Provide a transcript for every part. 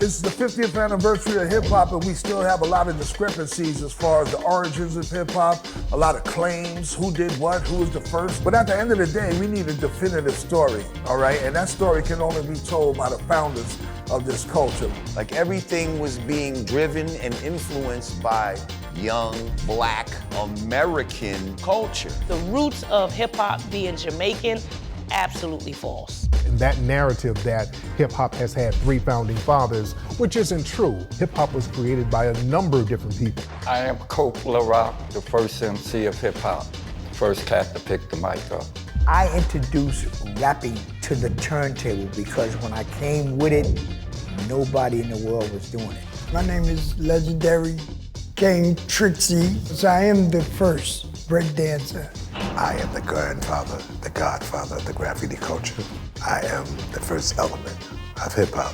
It's the 50th anniversary of hip-hop, and we still have a lot of discrepancies as far as the origins of hip-hop, a lot of claims, who did what, who was the first. But at the end of the day, we need a definitive story, all right? And that story can only be told by the founders of this culture. Like everything was being driven and influenced by young, black, American culture. The roots of hip-hop being Jamaican, absolutely false. And that narrative that hip-hop has had 3 founding fathers, which isn't true. Hip-hop was created by a number of different people. I am Coke LaRock, the first MC of hip-hop, first cat to pick the mic up. I introduced rapping to the turntable because when I came with it, nobody in the world was doing it. My name is legendary King Trixie. So I am the first break dancer. I am the grandfather, the godfather of the graffiti culture. I am the first element of hip-hop.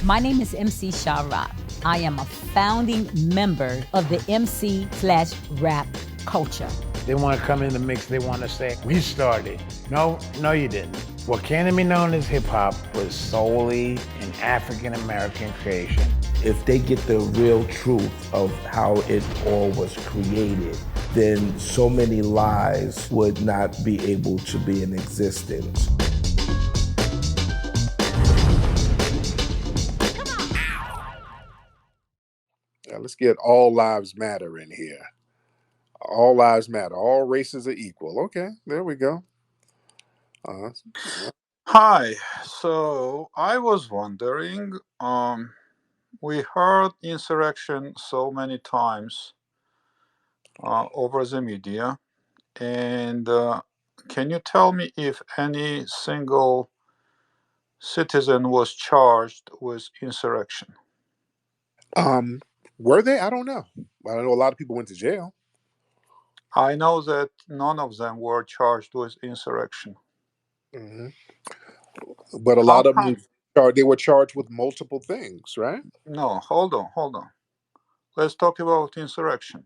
My name is MC Shoutout. I am a founding member of the MC/rap culture. They want to come in the mix, they want to say, we started. No, you didn't. What came to be known as hip-hop was solely an African-American creation. If they get the real truth of how it all was created, then so many lies would not be able to be in existence. Now let's get all lives matter in here. All lives matter. All races are equal. Okay, there we go. Hi. So I was wondering, we heard insurrection so many times over the media, and can you tell me if any single citizen was charged with insurrection? Were they? I don't know. I know a lot of people went to jail. I know that none of them were charged with insurrection. Mm-hmm. But a lot of them, they were charged with multiple things, right? No, hold on. Let's talk about insurrection.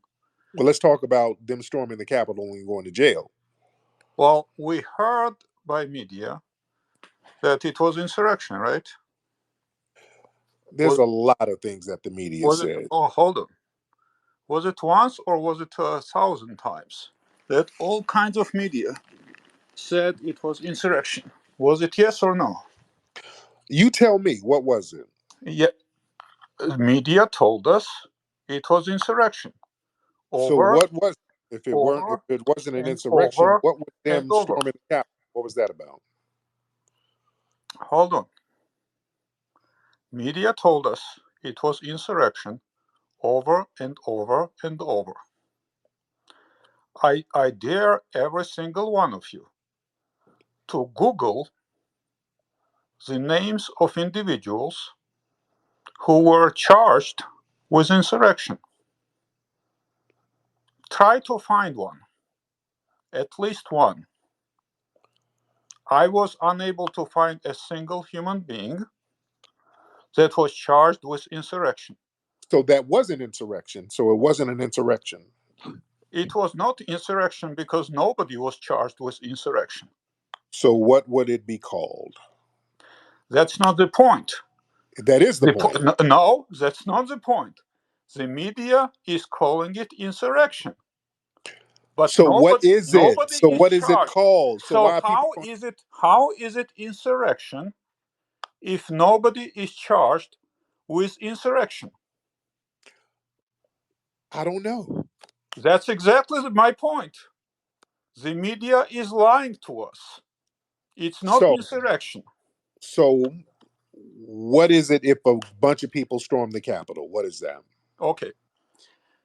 Well, let's talk about them storming the Capitol and going to jail. Well, we heard by media that it was insurrection, right? There's a lot of things that the media said. Hold on. Was it once or was it 1,000 times that all kinds of media said it was insurrection? Was it yes or no? You tell me, what was it? Yeah, media told us it was insurrection. So what was it? If it wasn't an insurrection, what was them storming the Capitol? What was that about? Hold on. Media told us it was insurrection over and over and over. I dare every single one of you to Google the names of individuals who were charged with insurrection. Try to find one, at least one. I was unable to find a single human being that was charged with insurrection. So that wasn't insurrection. So it wasn't an insurrection. It was not insurrection because nobody was charged with insurrection. So what would it be called? That's not the point. That is the point. No, that's not the point. The media is calling it insurrection. But so what is it? So what is it called? So how is it insurrection if nobody is charged with insurrection? I don't know. That's exactly my point. The media is lying to us. It's not insurrection. So what is it if a bunch of people storm the Capitol? What is that? Okay.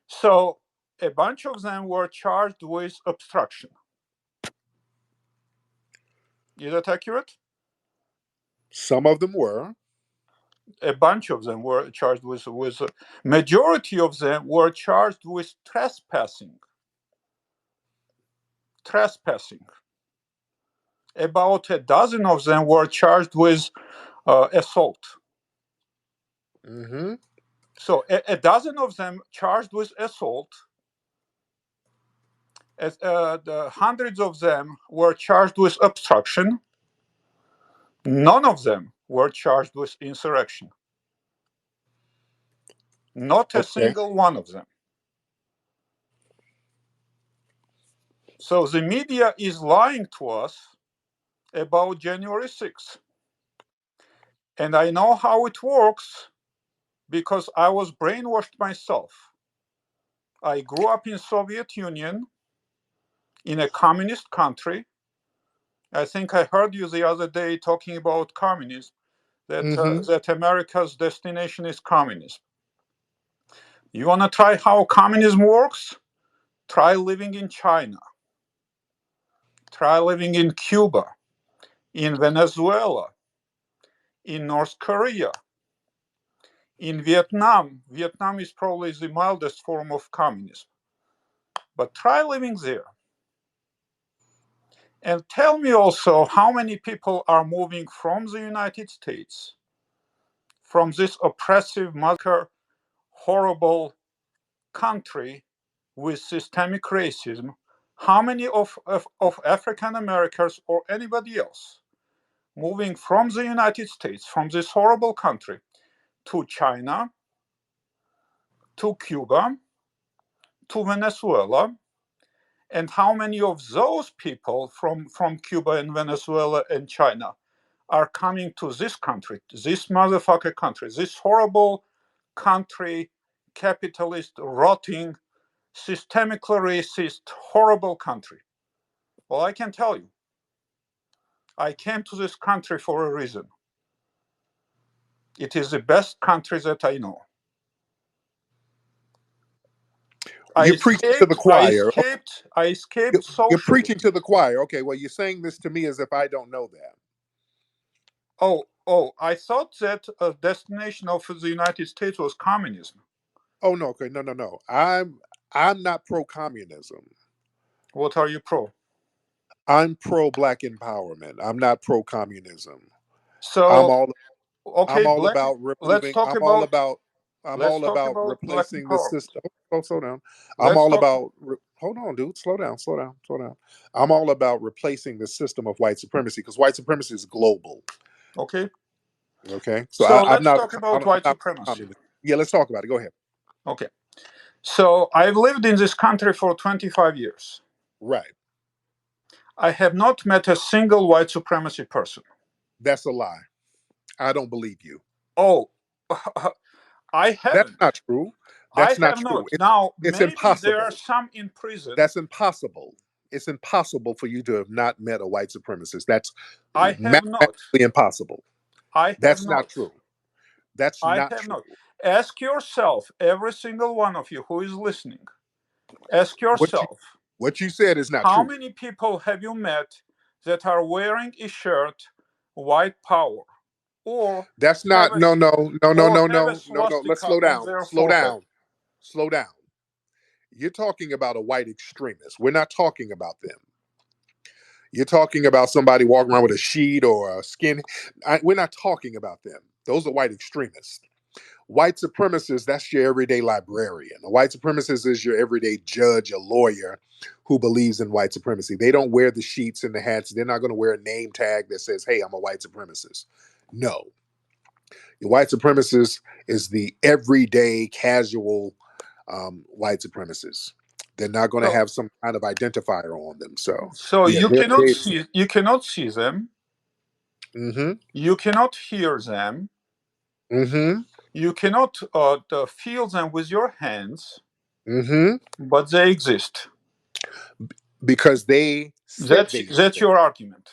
So a bunch of them were charged with obstruction. Is that accurate? Some of them were. A bunch of them were charged with majority of them were charged with trespassing. About a dozen of them were charged with assault. Mm-hmm. So a dozen of them charged with assault. The hundreds of them were charged with obstruction. None of them were charged with insurrection. Not a Okay. single one of them. So the media is lying to us about January 6th. And I know how it works because I was brainwashed myself. I grew up in Soviet Union, in a communist country. I think I heard you the other day talking about communism, that, that America's destination is communism. You want to try how communism works? Try living in China. Try living in Cuba, in Venezuela, in North Korea, in Vietnam. Vietnam is probably the mildest form of communism. But try living there. And tell me also how many people are moving from the United States, from this oppressive, horrible country with systemic racism, how many of African Americans or anybody else moving from the United States, from this horrible country, to China, to Cuba, to Venezuela, and how many of those people from Cuba and Venezuela and China are coming to this country, this motherfucker country, this horrible country, capitalist, rotting, systemically racist, horrible country? Well, I can tell you, I came to this country for a reason. It is the best country that I know. You're preaching to the choir. I escaped socialism. You're preaching to the choir. Okay, well, you're saying this to me as if I don't know that. Oh, I thought that a destination of the United States was communism. Oh, no, okay, no. I'm not pro-communism. What are you pro? I'm pro-black empowerment. I'm not pro-communism. So I'm all about removing. Let's talk about replacing the system. Oh, slow down. Hold on, dude. Slow down. I'm all about replacing the system of white supremacy because white supremacy is global. Okay. So let's talk about white supremacy. Yeah, let's talk about it. Go ahead. Okay. So I've lived in this country for 25 years. Right. I have not met a single white supremacy person. That's a lie. I don't believe you. Oh, I haven't. That's not true. That's not true. Now, it's maybe impossible. there are some in prison. That's impossible. It's impossible for you to have not met a white supremacist. That's mathematically impossible. That's not true. That's not true. Ask yourself, every single one of you who is listening, ask yourself. What you said is not true. How many people have you met that are wearing a shirt, white power? Or that's not no. Let's slow down. Slow down. You're talking about a white extremist. We're not talking about them. You're talking about somebody walking around with a sheet or a skin. We're not talking about them. Those are white extremists. White supremacists, that's your everyday librarian. A white supremacist is your everyday judge, a lawyer who believes in white supremacy. They don't wear the sheets and the hats. They're not going to wear a name tag that says, hey, I'm a white supremacist. No. The white supremacist is the everyday casual white supremacist. They're not going to have some kind of identifier on them. So yeah, you cannot see them. Mm-hmm. You cannot hear them. Mm-hmm. You cannot feel them with your hands. Mm-hmm. But they exist. Because they said that's your argument.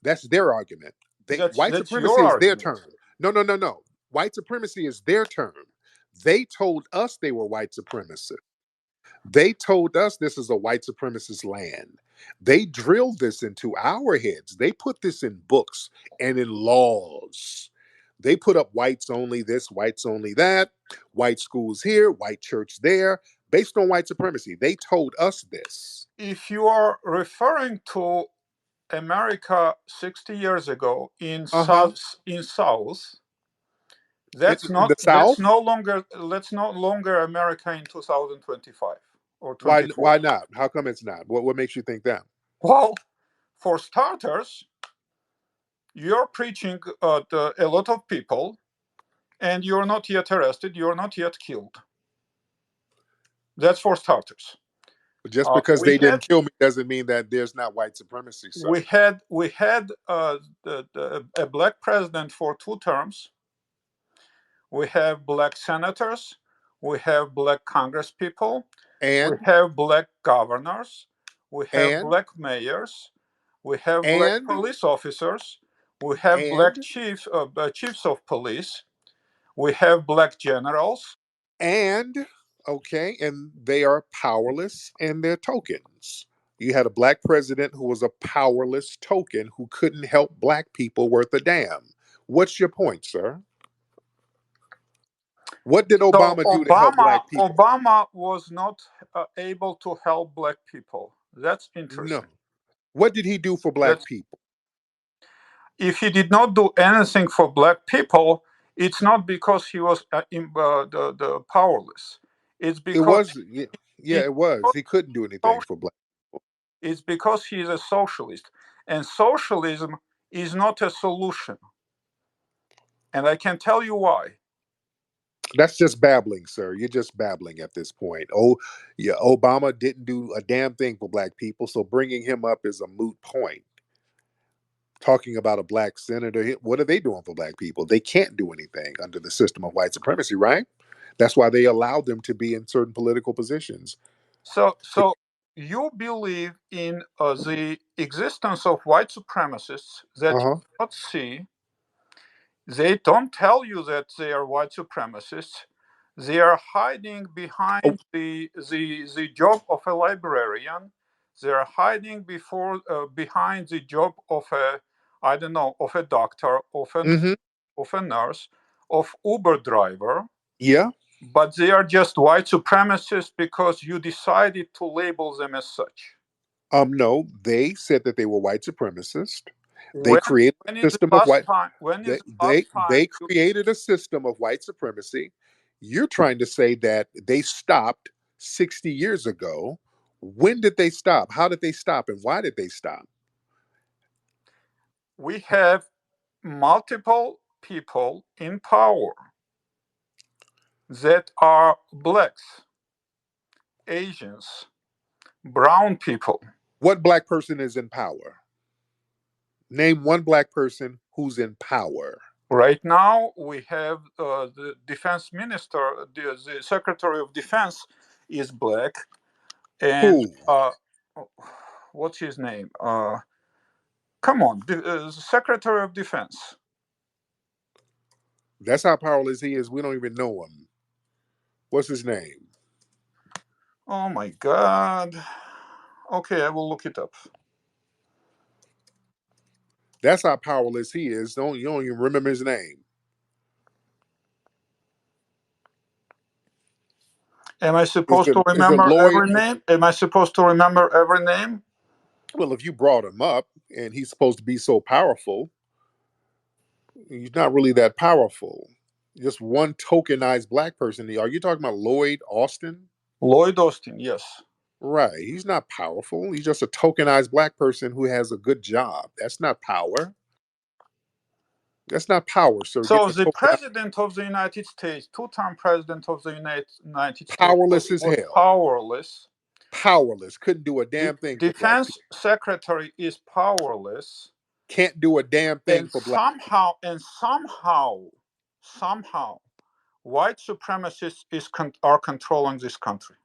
That's their argument. White supremacy is their term. No. White supremacy is their term. They told us they were white supremacists. They told us this is a white supremacist land. They drilled this into our heads. They put this in books and in laws. They put up whites only this, whites only that, white schools here, white church there, based on white supremacy. They told us this. If you are referring to America 60 years ago in South, that's no longer America in 2025 or 24. Why not? How come it's not? What makes you think that? Well, for starters, you're preaching a lot of people and you're not yet arrested, you're not yet killed. That's for starters. But just because they didn't kill me doesn't mean that there's not white supremacy, sir. We had a black president for 2 terms. We have black senators. We have black congresspeople. And we have black governors. We have black mayors. We have black police officers. We have black chiefs of police. We have black generals. And they are powerless and they're tokens. You had a black president who was a powerless token who couldn't help black people worth a damn. What's your point, sir? What did Obama do to help black people? Obama was not able to help black people. That's interesting. No. What did he do for black people? If he did not do anything for black people, it's not because he was powerless. It's because it was. He couldn't do anything for black people. It's because he is a socialist, and socialism is not a solution. And I can tell you why. That's just babbling, sir. You're just babbling at this point. Oh, yeah, Obama didn't do a damn thing for black people, so bringing him up is a moot point. Talking about a black senator, what are they doing for black people? They can't do anything under the system of white supremacy, right? That's why they allowed them to be in certain political positions. So you believe in the existence of white supremacists that you not see. They don't tell you that they are white supremacists. They are hiding behind the job of a librarian. They are hiding behind the job of a doctor, of a nurse, of Uber driver. Yeah. But they are just white supremacists because you decided to label them as such. No, they said that they were white supremacists. They created a system of white. They created a system of white supremacy. You're trying to say that they stopped 60 years ago. When did they stop? How did they stop? And why did they stop? We have multiple people in power that are blacks, Asians, brown people. What black person is in power? Name one black person who's in power. Right now, we have the defense minister, the secretary of defense is black. And what's his name? Come on, the secretary of defense. That's how powerless he is. We don't even know him. What's his name? Oh my God. Okay, I will look it up. That's how powerless he is. You don't even remember his name. Am I supposed to remember every name? Am I supposed to remember every name? Well, if you brought him up and he's supposed to be so powerful, he's not really that powerful. Just one tokenized black person. Are you talking about Lloyd Austin? Lloyd Austin, yes. Right. He's not powerful. He's just a tokenized black person who has a good job. That's not power. That's not power, sir. So the president of the United States, 2-term president of the United States, powerless as hell. Powerless. Powerless. Couldn't do a damn thing. Defense secretary is powerless. Can't do a damn thing for black. Somehow, white supremacists are controlling this country.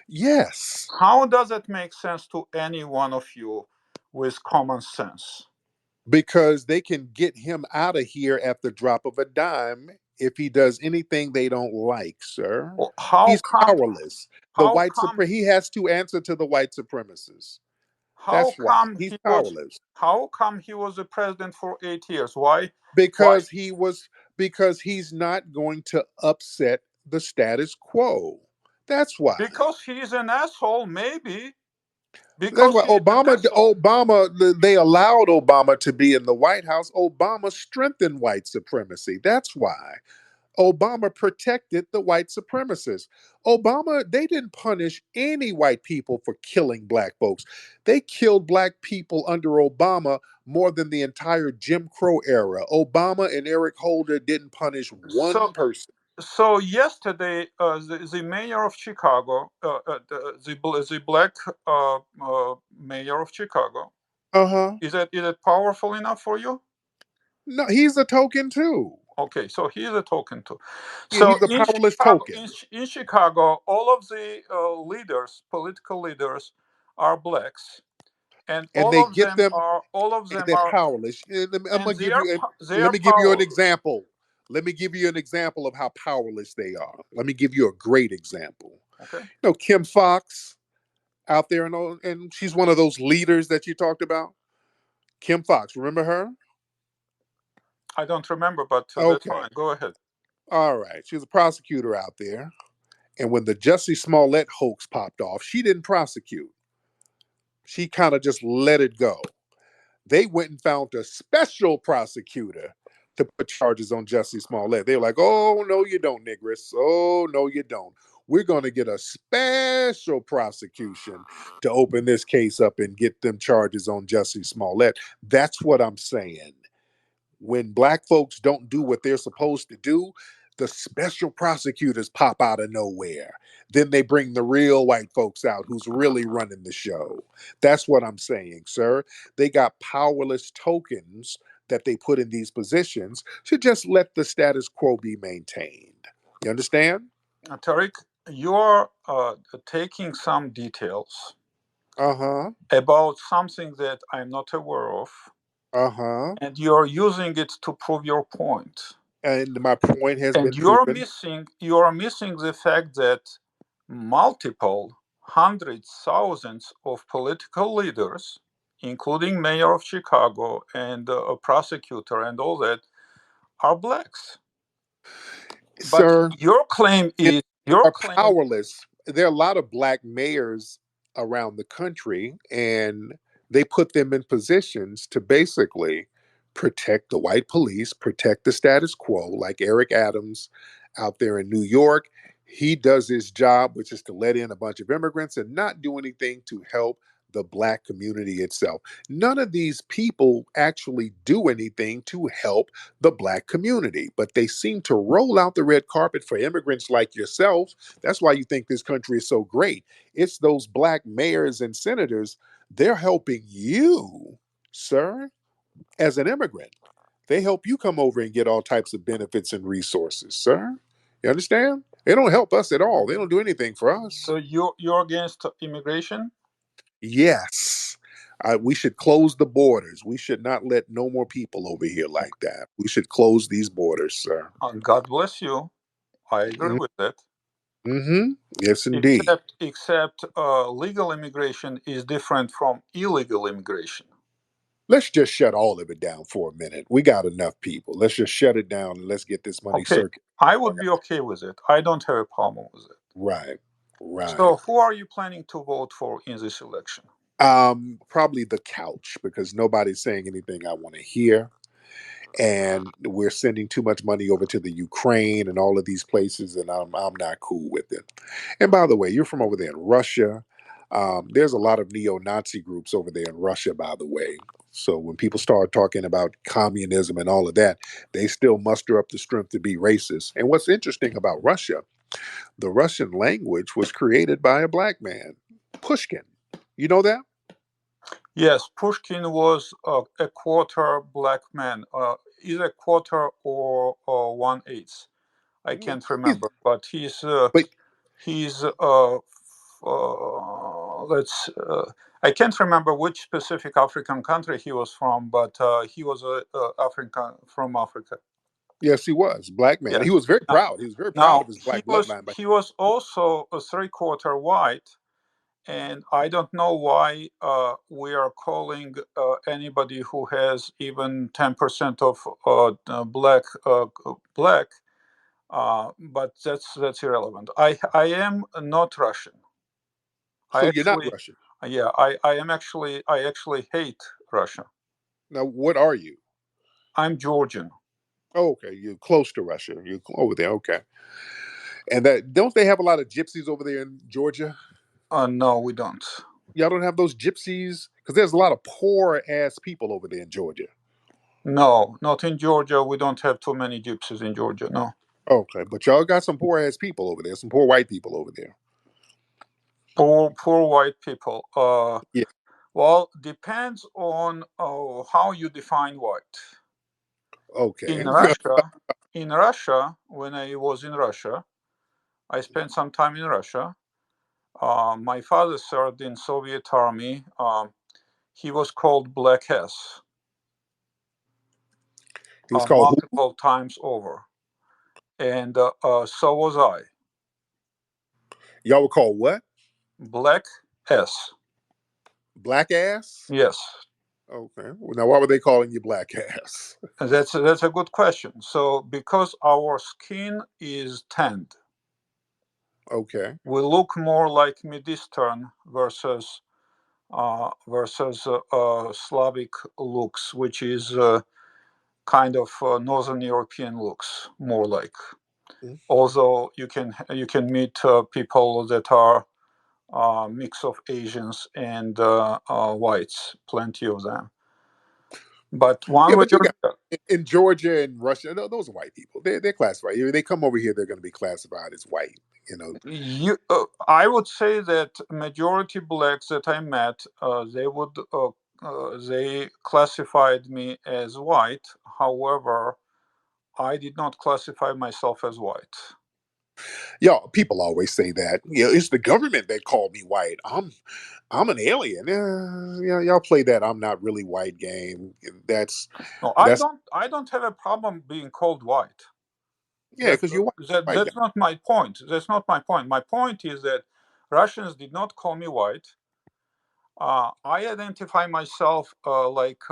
Yes. How does it make sense to any one of you with common sense? Because they can get him out of here at the drop of a dime if he does anything they don't like, sir. Well, he's powerless. He has to answer to the white supremacists. That's why he's powerless. How come he was the president for 8 years? Why? Because he's not going to upset the status quo. That's why. Because he's an asshole, maybe. That's why they allowed Obama to be in the White House. Obama strengthened white supremacy. That's why. Obama protected the white supremacists. Obama, they didn't punish any white people for killing black folks. They killed black people under Obama more than the entire Jim Crow era. Obama and Eric Holder didn't punish one person. So yesterday, the mayor of Chicago, the black mayor of Chicago, is it powerful enough for you? No, he's a token too. Okay, so he's a token too. Yeah, So he's a powerless token. in Chicago, all of the leaders, political leaders, are blacks, and And all they of get them them, are and they're powerless. I'm gonna and give you. they Let are me give you an powerless. example. Let me give you an example of how powerless they are. Let me give you a great example. Okay. You know, Kim Fox out there, and she's one of those leaders that you talked about. Kim Fox, remember her? I don't remember, but that's Okay. fine. Go ahead. All right. She was a prosecutor out there. And when the Jussie Smollett hoax popped off, she didn't prosecute. She kind of just let it go. They went and found a special prosecutor to put charges on Jussie Smollett. They were like, oh, no, you don't, Negress. Oh, no, you don't. We're going to get a special prosecution to open this case up and get them charges on Jussie Smollett. That's what I'm saying. When black folks don't do what they're supposed to do, the special prosecutors pop out of nowhere. Then they bring the real white folks out who's really running the show. That's what I'm saying, sir. They got powerless tokens that they put in these positions to just let the status quo be maintained. You understand? Tariq, you are taking some details about something that I'm not aware of. And you're using it to prove your point. And my point has been you're proven. you're missing the fact that multiple hundreds, thousands of political leaders, including mayor of Chicago and a prosecutor and all that, are blacks. Sir, but your claim is are powerless. There are a lot of black mayors around the country, and they put them in positions to basically protect the white police, protect the status quo, like Eric Adams out there in New York. He does his job, which is to let in a bunch of immigrants and not do anything to help the black community itself. None of these people actually do anything to help the black community, but they seem to roll out the red carpet for immigrants like yourself. That's why you think this country is so great. It's those black mayors and senators. They're helping you, sir, as an immigrant. They help you come over and get all types of benefits and resources, sir. You understand? They don't help us at all. They don't do anything for us. So you're against immigration? Yes. We should close the borders. We should not let no more people over here like that. We should close these borders, sir. God bless you. I agree with that. Mm-hmm. Yes, indeed. Except legal immigration is different from illegal immigration. Let's just shut all of it down for a minute. We got enough people. Let's just shut it down and let's get this money circulating. I would be okay with it. I don't have a problem with it. Right. Right. So who are you planning to vote for in this election? Probably the couch, because nobody's saying anything I want to hear. And we're sending too much money over to the Ukraine and all of these places, and I'm not cool with it. And by the way, you're from over there in Russia. There's a lot of neo-Nazi groups over there in Russia, by the way. So when people start talking about communism and all of that, they still muster up the strength to be racist. And what's interesting about Russia, the Russian language was created by a black man, Pushkin. You know that? Yes, Pushkin was a quarter black man, either quarter or 1/8. I can't remember, but he's I can't remember which specific African country he was from, but he was African from Africa. Yes, he was black man. Yes. He was very proud. He was very proud of his black bloodline. He was also a 3/4 white. And I don't know why we are calling anybody who has even 10% of black, but that's irrelevant. I am not Russian. So you're not Russian? Yeah, I actually hate Russia. Now, what are you? I'm Georgian. Oh, okay, you're close to Russia. You're over there. Okay. And that don't they have a lot of gypsies over there in Georgia? No, we don't. Y'all don't have those gypsies because there's a lot of poor ass people over there in Georgia. No, not in Georgia. We don't have too many gypsies in Georgia. No. Okay, but y'all got some poor ass people over there. Some poor white people over there. Poor white people. Yeah. Well, depends on how you define white. Okay. In Russia, when I was in Russia, I spent some time in Russia. My father served in Soviet Army. He was called Black S. He was called who? Multiple times over, and so was I. Y'all were called what? Black S. Black ass? Yes. Okay. Well, now, why were they calling you black ass? That's a good question. So, because our skin is tanned, Okay. we look more like Mid-Eastern versus Slavic looks, which is kind of Northern European looks, more like. Mhm. Although you can meet people that are mix of Asians and whites, plenty of them. But one way But you or got the in Georgia and Russia, those are white people. They're classified. If they come over here, they're going to be classified as white. You know. I would say that majority blacks that I met, they classified me as white. However, I did not classify myself as white. Y'all, people always say that. It's the government that called me white. I'm an alien. Y'all play that I'm not really white game. That's No, that's I don't have a problem being called white. yeah, because you're white guy. That's not my point. That's not my point. My point is that Russians did not call me white. I identify myself like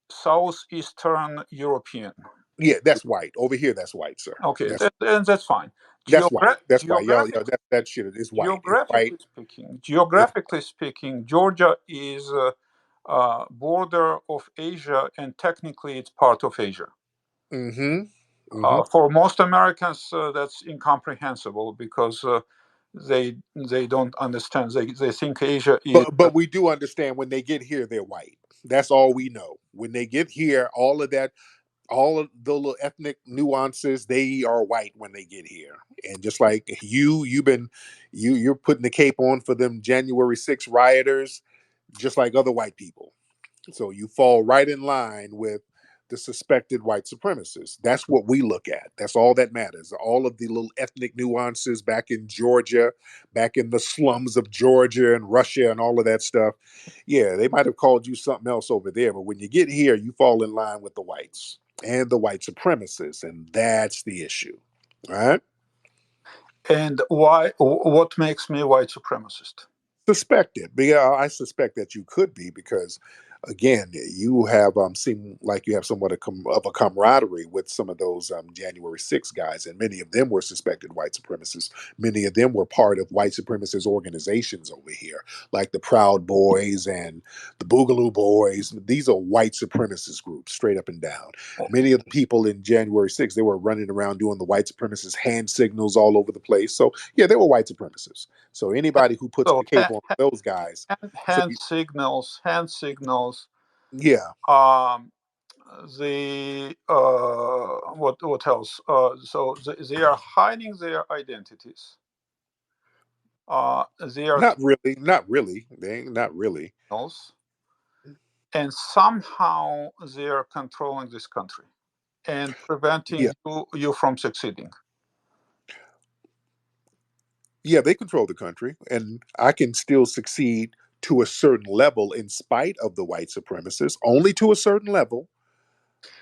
southeastern European. Yeah, that's white. Over here, that's white, sir. Okay, that's fine. That's white. That's white. Y'all, that shit is white. It's white. It's Geographically speaking, Georgia is border of Asia, and technically it's part of Asia. For most Americans, that's incomprehensible because they don't understand. They think Asia is. But we do understand when they get here, they're white. That's all we know. When they get here, all of the little ethnic nuances, they are white when they get here. And just like you're putting the cape on for them January 6th rioters, just like other white people. So you fall right in line with the suspected white supremacists. That's what we look at. That's all that matters. All of the little ethnic nuances back in Georgia, back in the slums of Georgia and Russia and all of that stuff. Yeah, they might have called you something else over there, but when you get here, you fall in line with the whites and the white supremacists, and that's the issue. All right? And why? What makes me a white supremacist? Suspected. But yeah, I suspect that you could be because, again, you have seemed like you have somewhat of a camaraderie with some of those January 6 guys, and many of them were suspected white supremacists. Many of them were part of white supremacist organizations over here, like the Proud Boys and the Boogaloo Boys. These are white supremacist groups, straight up and down. Many of the people in January 6, they were running around doing the white supremacist hand signals all over the place. So, yeah, they were white supremacists. So anybody who puts the cape on those guys, hand signals. yeah. What else? So they are hiding their identities. They are Not really. They ain't not really. And somehow they are controlling this country and preventing you from succeeding. Yeah, they control the country, and I can still succeed to a certain level in spite of the white supremacists, only to a certain level.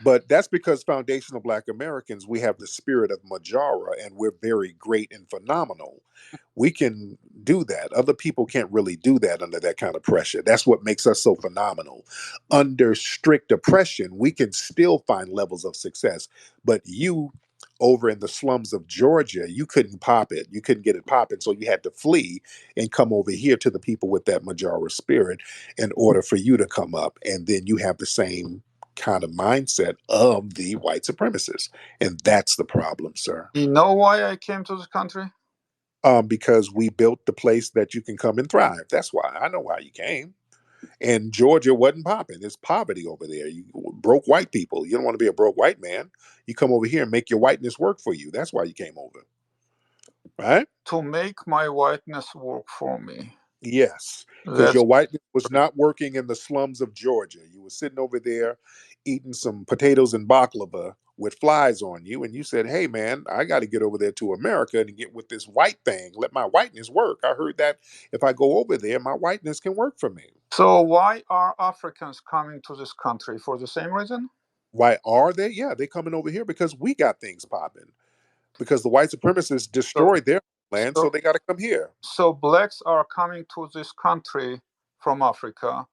But that's because foundational Black Americans, we have the spirit of Majara, and we're very great and phenomenal. We can do that. Other people can't really do that under that kind of pressure. That's what makes us so phenomenal. Under strict oppression, we can still find levels of success. But you, over in the slums of Georgia, you couldn't pop it. You couldn't get it popping. So you had to flee and come over here to the people with that Majara spirit in order for you to come up. And then you have the same kind of mindset of the white supremacists. And that's the problem, sir. You know why I came to this country? Because we built the place that you can come and thrive. That's why. I know why you came. And Georgia wasn't popping. It's poverty over there. You broke white people. You don't want to be a broke white man. You come over here and make your whiteness work for you. That's why you came over. Right? To make my whiteness work for me. Yes. Because your whiteness was not working in the slums of Georgia. You were sitting over there eating some potatoes and baklava with flies on you. And you said, hey, man, I got to get over there to America and get with this white thing. Let my whiteness work. I heard that if I go over there, my whiteness can work for me. So why are Africans coming to this country? For the same reason? Why are they? Yeah, they're coming over here because we got things popping. Because the white supremacists destroyed their land, so they got to come here. So blacks are coming to this country from Africa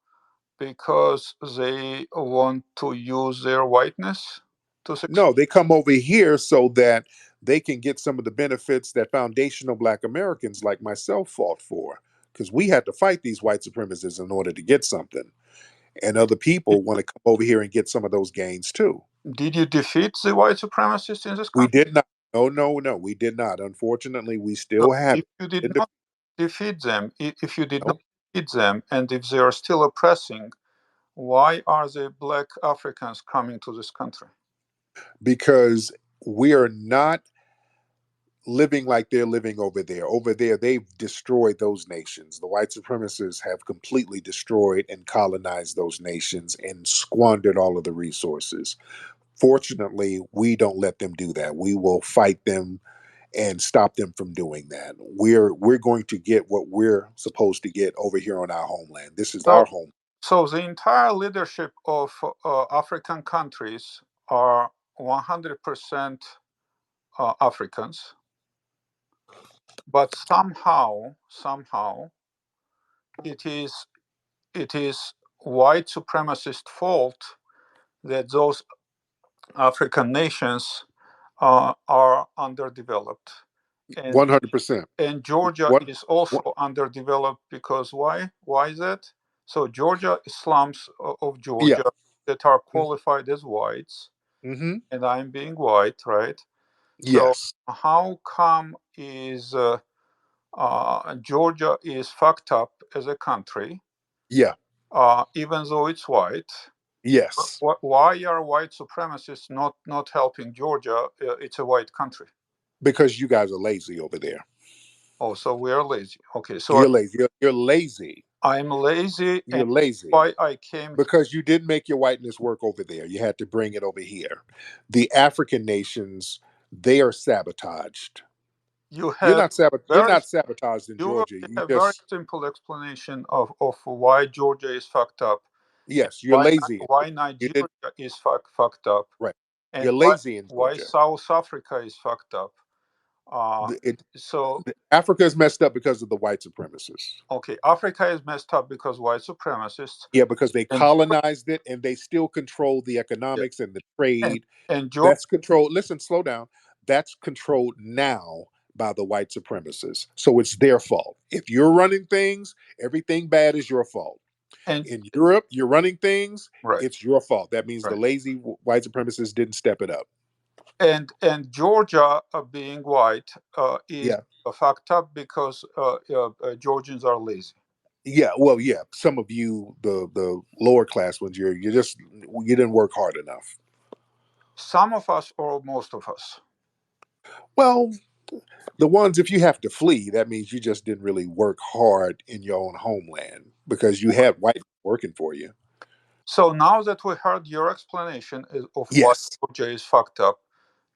because they want to use their whiteness to succeed? No, they come over here so that they can get some of the benefits that foundational black Americans like myself fought for. Because we had to fight these white supremacists in order to get something. And other people want to come over here and get some of those gains too. Did you defeat the white supremacists in this country? We did not. No, we did not. Unfortunately, we still have. If you did not defeat them, if you did not defeat them, and if they are still oppressing, why are the black Africans coming to this country? Because we are not living like they're living over there. Over there, they've destroyed those nations. The white supremacists have completely destroyed and colonized those nations and squandered all of the resources. Fortunately, we don't let them do that. We will fight them and stop them from doing that. We're going to get what we're supposed to get over here on our homeland. This is our home. So the entire leadership of African countries are 100% Africans, but somehow it is white supremacist fault that those African nations are underdeveloped. 100%. And Georgia is also underdeveloped because why? Why is that? So Georgia is slums of Georgia that are qualified as whites, and I'm being white, right? Yes. So how come is Georgia is fucked up as a country? Yeah. Even though it's white. Yes. Why are white supremacists not helping Georgia? It's a white country. Because you guys are lazy over there. Oh, so we are lazy. Okay, so you're lazy. You're lazy. I'm lazy. You're lazy. Why I came? Because you didn't make your whiteness work over there. You had to bring it over here. The African nations, they are sabotaged. You're not sabotaged in Georgia. You have a very simple explanation of why Georgia is fucked up. Yes, you're lazy. Why Nigeria is fucked up. Right. And you're lazy in Georgia. Why South Africa is fucked up. Africa is messed up because of the white supremacists. Okay, Africa is messed up because white supremacists. Yeah, because they colonized it and they still control the economics and the trade. And that's controlled. Listen, slow down. That's controlled now by the white supremacists. So it's their fault. If you're running things, everything bad is your fault. And in Europe, you're running things, it's your fault. That means the lazy white supremacists didn't step it up. And Georgia, being white, is fucked up because Georgians are lazy. Yeah, well, yeah. Some of you, the lower class ones, you didn't work hard enough. Some of us, or most of us. Well, the ones, if you have to flee, that means you just didn't really work hard in your own homeland because you had white working for you. So now that we heard your explanation of why Georgia is fucked up,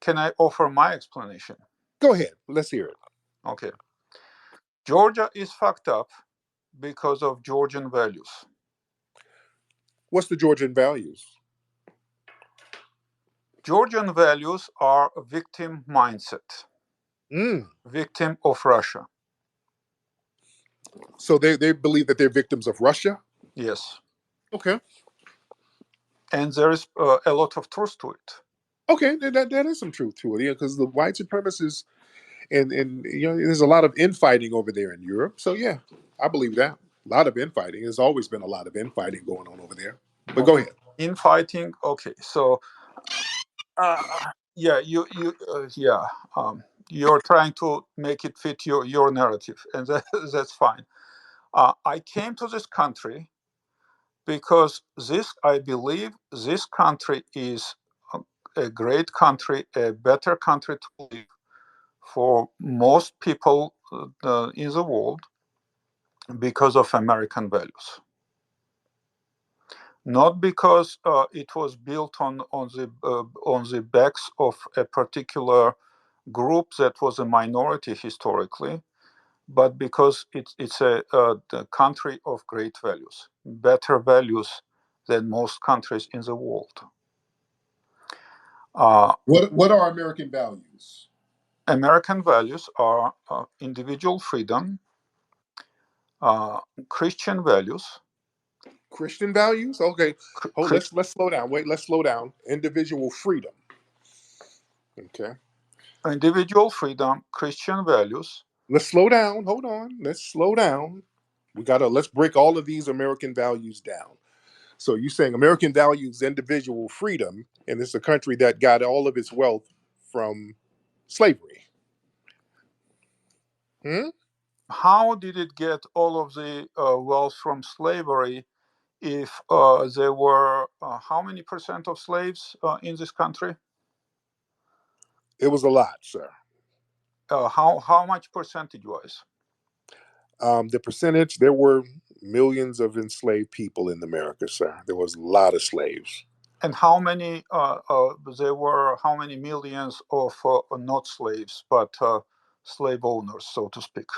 can I offer my explanation? Go ahead. Let's hear it. Okay. Georgia is fucked up because of Georgian values. What's the Georgian values? Georgian values are a victim mindset. Victim of Russia. So they believe that they're victims of Russia? Yes. Okay. And there is a lot of truth to it. Okay, that is some truth to it, yeah, because the white supremacists and there's a lot of infighting over there in Europe. So yeah, I believe that. A lot of infighting. There's always been a lot of infighting going on over there. But go ahead. Infighting. Okay, so yeah, you're trying to make it fit your narrative, and that's fine. I came to this country because I believe this country is a great country, a better country to live for most people in the world because of American values. Not because it was built on the backs of a particular group that was a minority historically, but because it's the country of great values, better values than most countries in the world. What are American values? American values are individual freedom, Christian values. Christian values? Okay. Let's slow down. Wait, let's slow down. Individual freedom. Okay. Individual freedom, Christian values. Let's slow down. Hold on. Let's slow down. Let's break all of these American values down. So you're saying American values, individual freedom, and it's a country that got all of its wealth from slavery. How did it get all of the wealth from slavery if there were how many percent of slaves in this country? It was a lot, sir. How much percentage-wise? The percentage, there were millions of enslaved people in America, sir. There was a lot of slaves. And how many there were? How many millions of not slaves but slave owners, so to speak?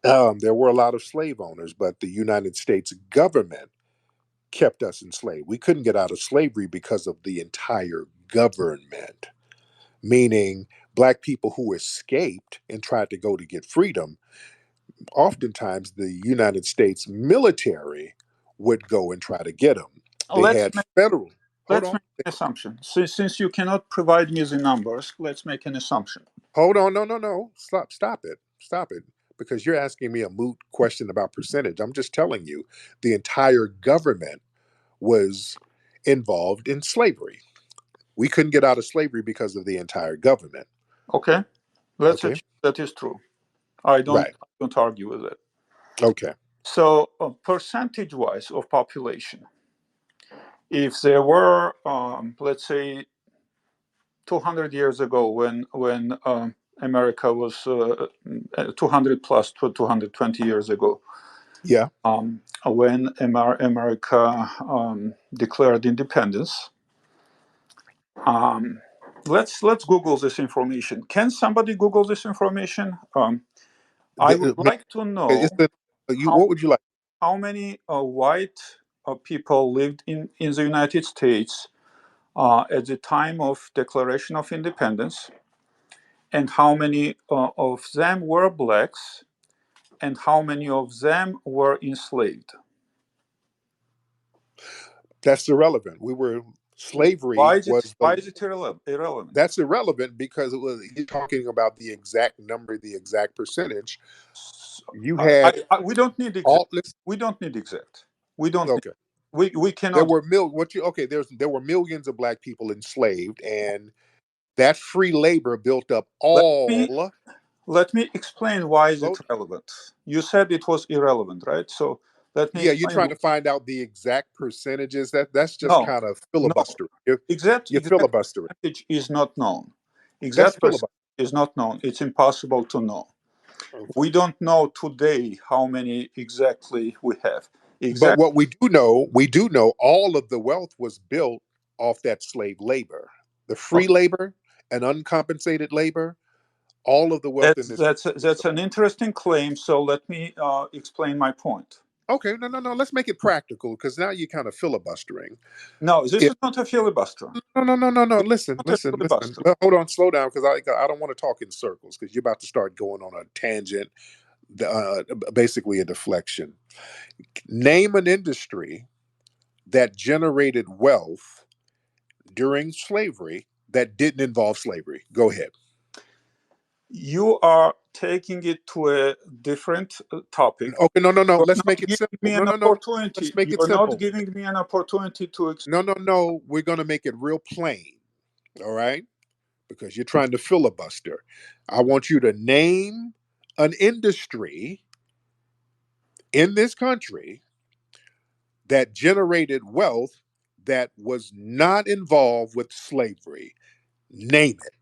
There were a lot of slave owners, but the United States government kept us enslaved. We couldn't get out of slavery because of the entire government, meaning black people who escaped and tried to go to get freedom. Oftentimes, the United States military would go and try to get them. They had federal. Let's make an assumption. Since you cannot provide me the numbers, let's make an assumption. Hold on, no. Stop it. Because you're asking me a moot question about percentage. I'm just telling you, the entire government was involved in slavery. We couldn't get out of slavery because of the entire government. Okay, that is true. I don't argue with it. Okay. So, percentage-wise of population, if there were, let's say, 200 years ago, when America was 200 plus to 220 years ago, yeah, when America declared independence. Let's Google this information. Can somebody Google this information? I would like to know. What would you like? How many white people lived in the United States at the time of Declaration of Independence, and how many of them were blacks, and how many of them were enslaved? That's irrelevant. Slavery why is it irrelevant? That's irrelevant because you're talking about the exact number, the exact percentage. You had. We don't need exact. We don't need exact. We don't. Okay. We cannot. There were millions of black people enslaved, and that free labor built up all. Let me explain why is it relevant. You said it was irrelevant, right? So let me. Yeah, you're trying to find out the exact percentages. That's just kind of filibustering. Exact filibustering. Percentage is not known. Exact percentage is not known. It's impossible to know. Okay. We don't know today how many exactly we have. But what we do know, all of the wealth was built off that slave labor, the free labor and uncompensated labor. All of the wealth that's an interesting claim. So let me explain my point. Okay, no. Let's make it practical because now you're kind of filibustering. No, this is not a filibuster. No. Listen. Hold on, slow down because I don't want to talk in circles because you're about to start going on a tangent, basically a deflection. Name an industry that generated wealth during slavery that didn't involve slavery. Go ahead. You are taking it to a different topic. Okay, no. You're Let's not make it giving simple. me an No. Let's opportunity. make it You're not simple. giving me an opportunity to explain. No. We're gonna make it real plain. All right, because you're trying to filibuster. I want you to name an industry in this country that generated wealth that was not involved with slavery. Name it.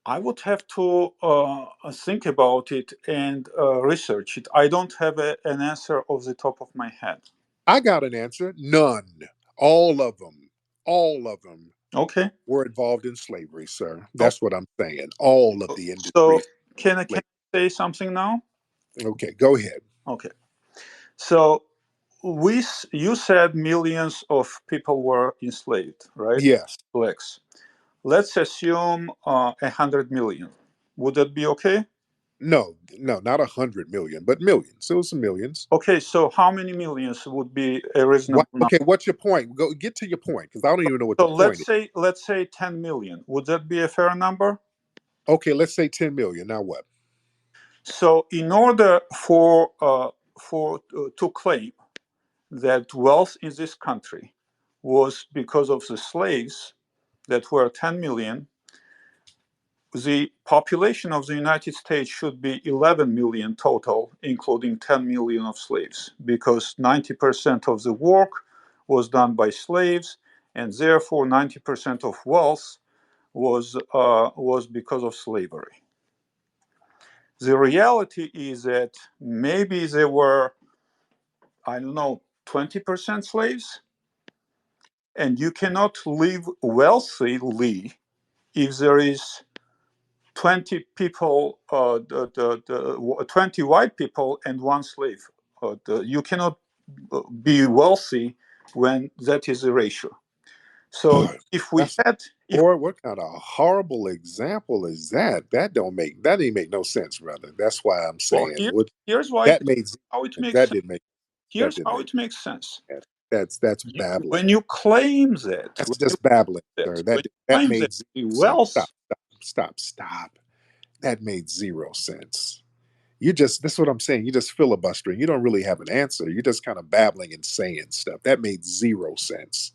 I would have to think about it and research it. I don't have an answer off the top of my head. I got an answer. None. All of them. All of them Okay. were involved in slavery, sir. Oh, That's what I'm saying. All of the so industries. can I say something now? Okay, go ahead. Okay. So you said millions of people were enslaved, right? Yes. Blacks. Let's assume 100 million. Would that be okay? No, not 100 million, but millions. It was some millions. Okay, so how many millions would be a reasonable number? Okay, what's your point? Go get to your point, because I don't even know what So your point is. let's say 10 million. Would that be a fair number? Okay, let's say 10 million. Now what? So in order to claim that wealth in this country was because of the slaves that were 10 million, the population of the United States should be 11 million total, including 10 million of slaves, because 90% of the work was done by slaves, and therefore 90% of wealth was because of slavery. The reality is that maybe there were, I don't know, 20% slaves, and you cannot live wealthily if there is 20 people, 20 white people and one slave. You cannot be wealthy when that is the ratio. So if we had, Boy, what kind of horrible example is that? That didn't make no sense, brother. That's why I'm well, saying here's why that made how it makes that sense. didn't make that Here's didn't how make it makes sense. sense. That's babbling. When you claim that, That's just babbling, sir. when you That claim that made zero the sense. wealth, Stop. That made zero sense. That's what I'm saying. You just filibustering. You don't really have an answer. You're just kind of babbling and saying stuff. That made zero sense.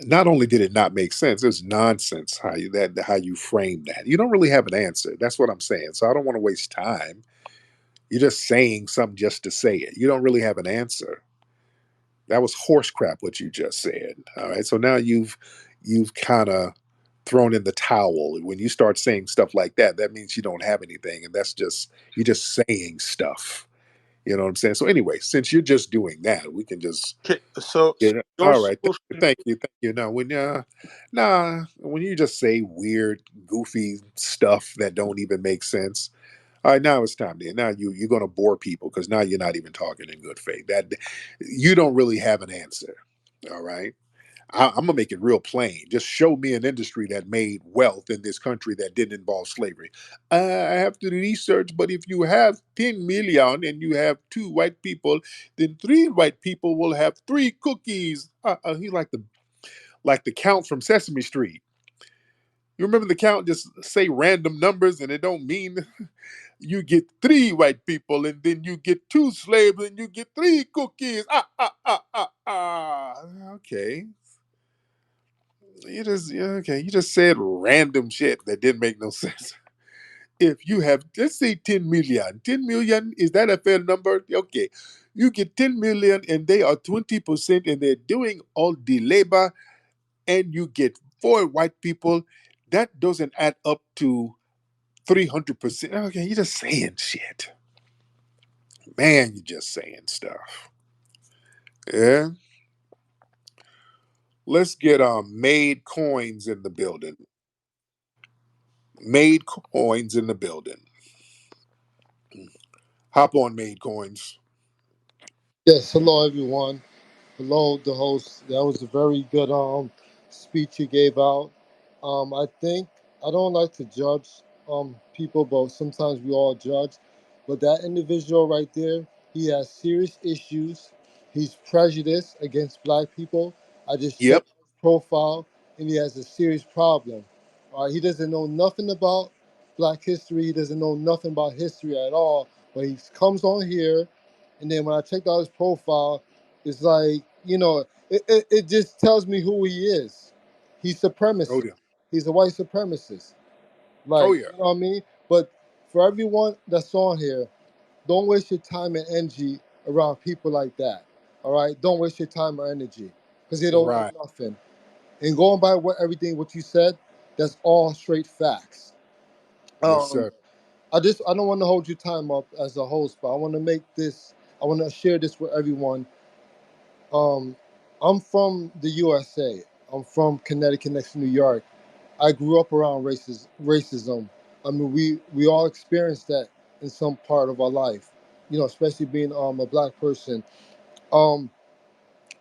Not only did it not make sense, it's nonsense how you frame that. You don't really have an answer. That's what I'm saying. So I don't want to waste time. You're just saying something just to say it. You don't really have an answer. That was horse crap what you just said. All right. So now you've kind of thrown in the towel. When you start saying stuff like that, that means you don't have anything. And you're just saying stuff. You know what I'm saying? So anyway, since you're just doing that, we can just okay, so your all right. solution, Thank you. Now when you just say weird, goofy stuff that don't even make sense. All right, now it's time to now you're gonna bore people because now you're not even talking in good faith. That you don't really have an answer. All right. I'm gonna make it real plain. Just show me an industry that made wealth in this country that didn't involve slavery. I have to research, but if you have 10 million and you have two white people, then three white people will have three cookies. He like the count from Sesame Street. You remember the count? Just say random numbers, and it don't mean you get three white people, and then you get two slaves, and you get three cookies. Okay. You just said random shit that didn't make no sense. If you have, let's say 10 million, 10 million, is that a fair number? Okay, you get 10 million and they are 20% and they're doing all the labor, and you get four white people, that doesn't add up to 300%. Okay, you're just saying shit. Man, you're just saying stuff. Yeah. Let's get made coins in the building. Made coins in the building. Hop on made coins. Yes, hello everyone. Hello, the host. That was a very good speech you gave out. I think I don't like to judge people, but sometimes we all judge. But that individual right there, he has serious issues. He's prejudiced against black people. I just Yep. checked his profile, and he has a serious problem. He doesn't know nothing about black history. He doesn't know nothing about history at all. But he comes on here, and then when I checked out his profile, it's like, it just tells me who he is. He's Oh supremacist. yeah. He's a white supremacist. Oh Like, yeah. you know what I mean? But for everyone that's on here, don't waste your time and energy around people like that. All right? Don't waste your time or energy because they don't know Right. nothing. And going by what you said, that's all straight facts. Yes, Um, sir. I don't want to hold your time up as a host, but I want to share this with everyone. Um, I'm from the USA. I'm from Connecticut next to New York. I grew up around racism. I mean, we all experienced that in some part of our life, especially being a black person. Um,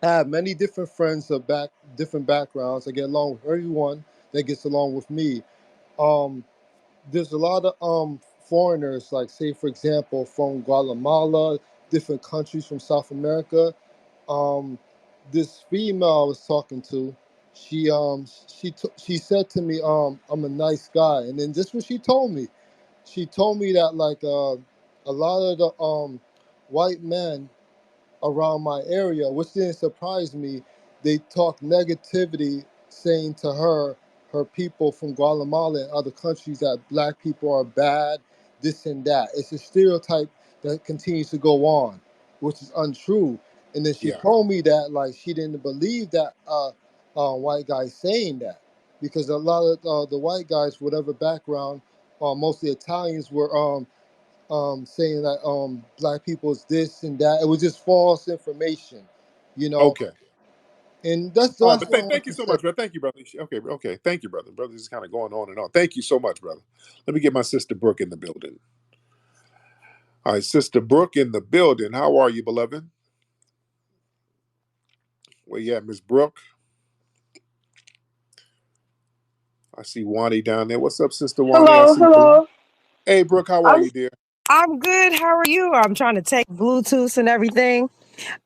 I have many different friends of different backgrounds. I get along with everyone that gets along with me. Um, there's a lot of foreigners, like say for example from Guatemala, different countries from South America. um this female I was talking to, she said to me, I'm a nice guy, and then this what she told me that like a lot of the white men around my area, which didn't surprise me. They talk negativity, saying to her people from Guatemala and other countries that black people are bad, this and that. It's a stereotype that continues to go on, which is untrue. And then she Yeah. told me that like she didn't believe that white guy saying that, because a lot of the white guys, whatever background, mostly Italians, were saying that black people is this and that. It was just false information, you know. Okay. And that's All right, that's but what I want thank you to so say. much, brother. Thank you, brother. Okay, okay. Thank you, brother. Brother is kind of going on and on. Thank you so much, brother. Let me get my sister Brooke in the building. All right, sister Brooke in the building. How are you, beloved? Well, yeah, Miss Brooke. I see Wani down there. What's up, sister Wani? I Hello, see Blue. hello. Hey, Brooke, how are I'm you, dear? I'm good. How are you? I'm trying to take Bluetooth and everything.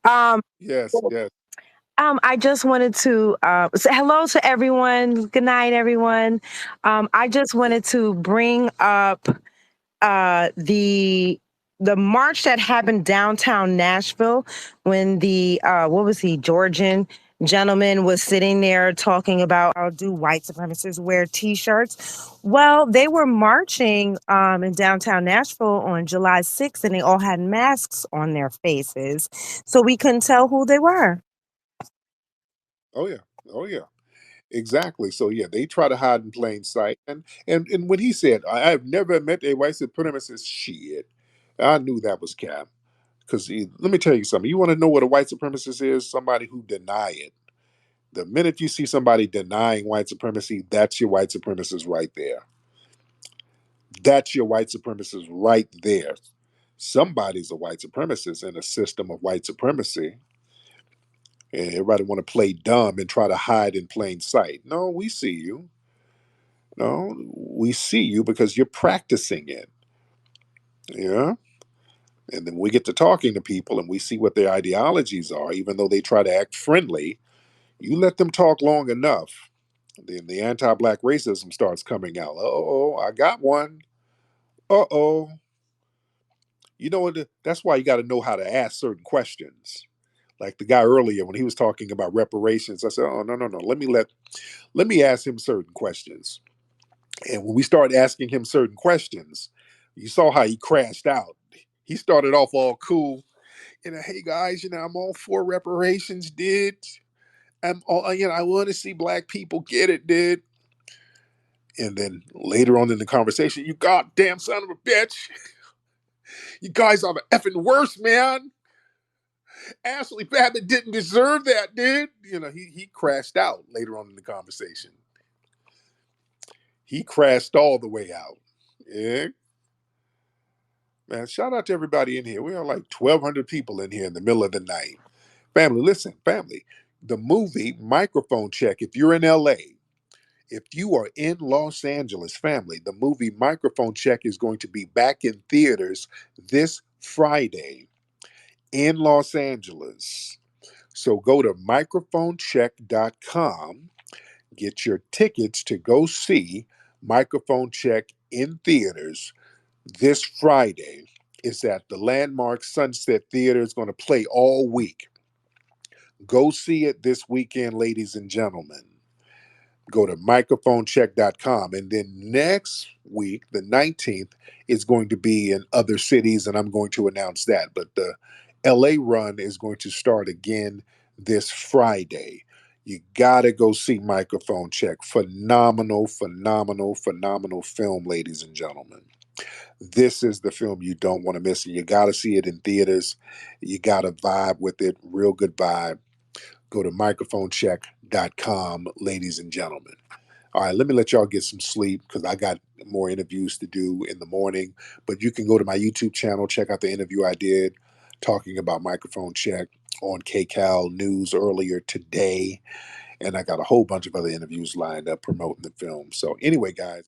Um, Yes, yes. I just wanted to say hello to everyone. Good night, everyone. I just wanted to bring up the march that happened downtown Nashville when the what was he, Georgian gentleman was sitting there talking about how do white supremacists wear t-shirts. Well, they were marching in downtown Nashville on July 6th, and they all had masks on their faces, so we couldn't tell who they were. Oh yeah. Oh yeah. Exactly. So yeah, they try to hide in plain sight. And when he said, I've never met a white supremacist, shit, I knew that was cap. Because let me tell you something. You want to know what a white supremacist is? Somebody who deny it. The minute you see somebody denying white supremacy, that's your white supremacist right there. That's your white supremacist right there. Somebody's a white supremacist in a system of white supremacy. And everybody want to play dumb and try to hide in plain sight. No, we see you. No, we see you because you're practicing it. Yeah. And then we get to talking to people and we see what their ideologies are, even though they try to act friendly. You let them talk long enough, then the anti black racism starts coming out. Oh, I got one. Uh oh. You know what? That's why you got to know how to ask certain questions. Like the guy earlier when he was talking about reparations, I said, "Oh no, no, no. Let me ask him certain questions." And when we started asking him certain questions, you saw how he crashed out. He started off all cool. Hey guys, I'm all for reparations, dude. I'm all, I want to see black people get it, dude. And then later on in the conversation, you goddamn son of a bitch. You guys are the effing worst, man. Ashley Babbitt didn't deserve that, dude. He crashed out later on in the conversation. He crashed all the way out. Yeah. Man, shout out to everybody in here. We are like 1,200 people in here in the middle of the night. Family, listen, family. The movie Microphone Check, if you're in LA, if you are in Los Angeles, family, the movie Microphone Check is going to be back in theaters this Friday in Los Angeles. So go to microphonecheck.com, get your tickets to go see Microphone Check in theaters this Friday. It's at the Landmark Sunset Theater. It's going to play all week. Go see it this weekend, ladies and gentlemen. Go to microphonecheck.com. And then next week, the 19th, is going to be in other cities, and I'm going to announce that. But the LA run is going to start again this Friday. You got to go see Microphone Check. Phenomenal, phenomenal, phenomenal film, ladies and gentlemen. This is the film you don't want to miss, and you got to see it in theaters. You got to vibe with it. Real good vibe. Go to microphonecheck.com, ladies and gentlemen. All right, let me let y'all get some sleep because I got more interviews to do in the morning. But you can go to my YouTube channel, check out the interview I did talking about Microphone Check on KCAL News earlier today. And I got a whole bunch of other interviews lined up promoting the film. So anyway, guys.